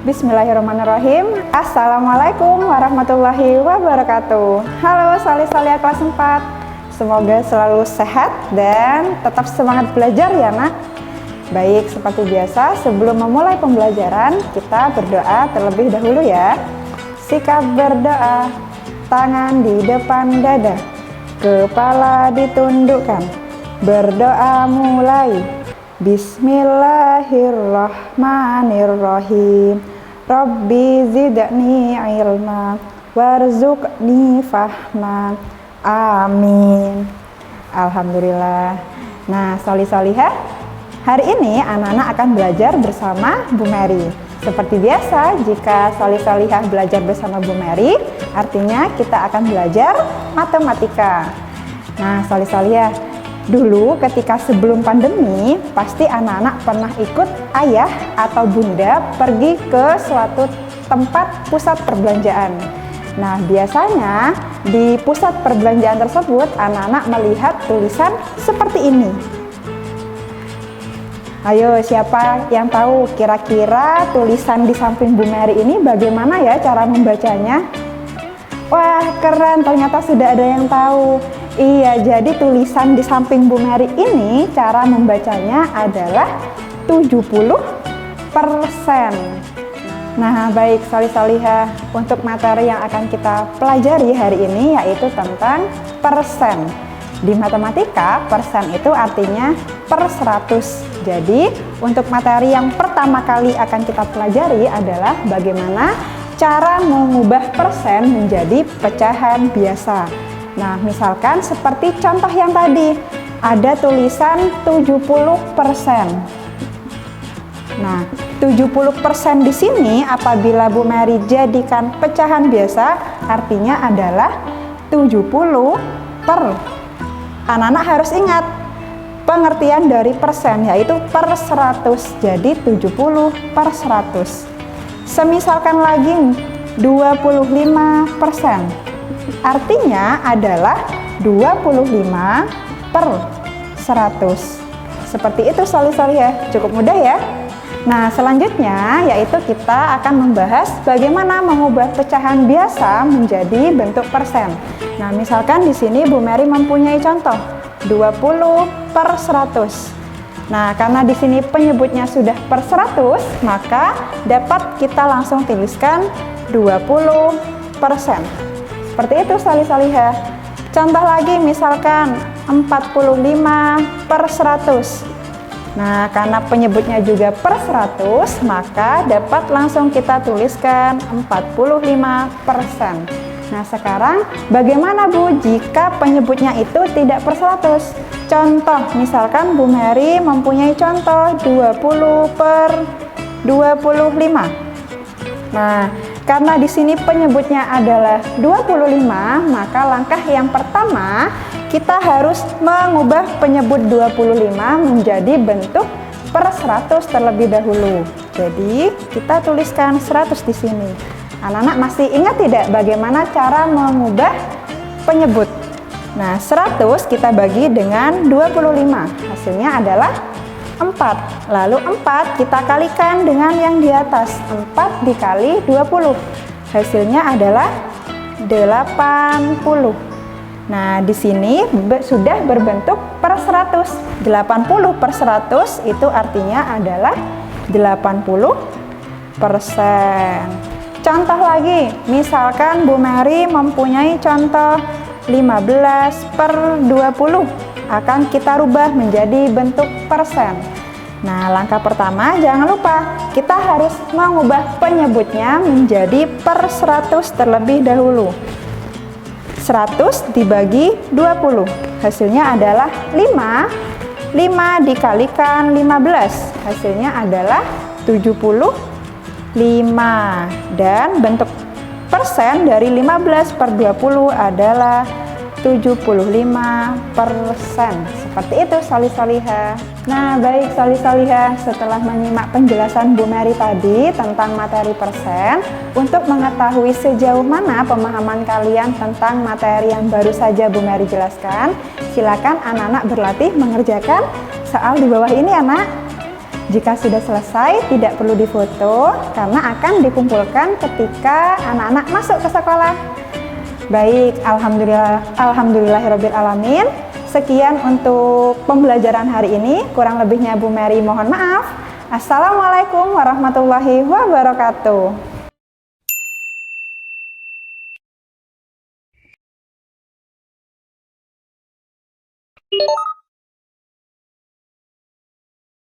Bismillahirrahmanirrahim. Assalamualaikum warahmatullahi wabarakatuh. Halo salih-salihah kelas 4. Semoga selalu sehat dan tetap semangat belajar ya nak. Baik, seperti biasa sebelum memulai pembelajaran kita berdoa terlebih dahulu ya. Sikap berdoa, tangan di depan dada, kepala ditundukkan, berdoa mulai. Bismillahirrahmanirrahim. Rabbi zidni ilma warzuqni fahma. Amin. Alhamdulillah. Nah, salih-salihah, hari ini anak-anak akan belajar bersama Bu Mary. Seperti biasa, jika salih-salihah belajar bersama Bu Mary, artinya kita akan belajar matematika. Nah, salih-salihah, dulu ketika sebelum pandemi, pasti anak-anak pernah ikut ayah atau bunda pergi ke suatu tempat pusat perbelanjaan. Nah, biasanya di pusat perbelanjaan tersebut anak-anak melihat tulisan seperti ini. Ayo, siapa yang tahu kira-kira tulisan di samping Bu Mary ini bagaimana ya cara membacanya? Wah, keren, ternyata sudah ada yang tahu. Iya, jadi tulisan di samping Bu Mary ini cara membacanya adalah 70%. Nah, baik salih-salihah, untuk materi yang akan kita pelajari hari ini yaitu tentang persen. Di matematika, persen itu artinya per 100. Jadi, untuk materi yang pertama kali akan kita pelajari adalah bagaimana cara mengubah persen menjadi pecahan biasa. Nah, misalkan seperti contoh yang tadi, ada tulisan 70%. Nah, 70% di sini apabila Bu Mary jadikan pecahan biasa, artinya adalah 70 per. Anak-anak harus ingat pengertian dari persen, yaitu per 100. Jadi 70 per 100. Semisalkan lagi 25%. Artinya adalah 25 per 100. Seperti itu salih-salihah, cukup mudah ya. Nah, selanjutnya yaitu kita akan membahas bagaimana mengubah pecahan biasa menjadi bentuk persen. Nah, misalkan di sini Bu Mary mempunyai contoh 20 per 100. Nah, karena di sini penyebutnya sudah per 100, maka dapat kita langsung tuliskan 20%. Seperti itu salih-salihah. Contoh lagi misalkan 45 per 100. Nah, karena penyebutnya juga per 100, maka dapat langsung kita tuliskan 45%. Nah, sekarang bagaimana Bu jika penyebutnya itu tidak per 100? Contoh, misalkan Bu Mary mempunyai contoh 20 per 25. Nah, karena di sini penyebutnya adalah 25, maka langkah yang pertama kita harus mengubah penyebut 25 menjadi bentuk per 100 terlebih dahulu. Jadi, kita tuliskan 100 di sini. Anak-anak masih ingat tidak bagaimana cara mengubah penyebut? Nah, 100 kita bagi dengan 25. Hasilnya adalah 4. Lalu 4 kita kalikan dengan yang di atas. 4 dikali 20. Hasilnya adalah 80. Nah, di sini sudah berbentuk per 100. 80 per 100 itu artinya adalah 80%. Contoh lagi, misalkan Bu Mary mempunyai contoh 15 per 20. Akan kita rubah menjadi bentuk persen. Nah, langkah pertama jangan lupa kita harus mengubah penyebutnya menjadi per 100 terlebih dahulu. 100 dibagi 20. Hasilnya adalah 5. 5 dikalikan 15. Hasilnya adalah 75. Dan bentuk persen dari 15 per 20 adalah 75%. Seperti itu salih-salihah. Nah, baik salih-salihah, setelah menyimak penjelasan Bu Mary tadi tentang materi persen, untuk mengetahui sejauh mana pemahaman kalian tentang materi yang baru saja Bu Mary jelaskan, silakan anak-anak berlatih mengerjakan soal di bawah ini ya nak. Jika sudah selesai, tidak perlu difoto karena akan dikumpulkan ketika anak-anak masuk ke sekolah. Baik, alhamdulillahirabbil alamin. Sekian untuk pembelajaran hari ini. Kurang lebihnya Bu Mary mohon maaf. Assalamualaikum warahmatullahi wabarakatuh.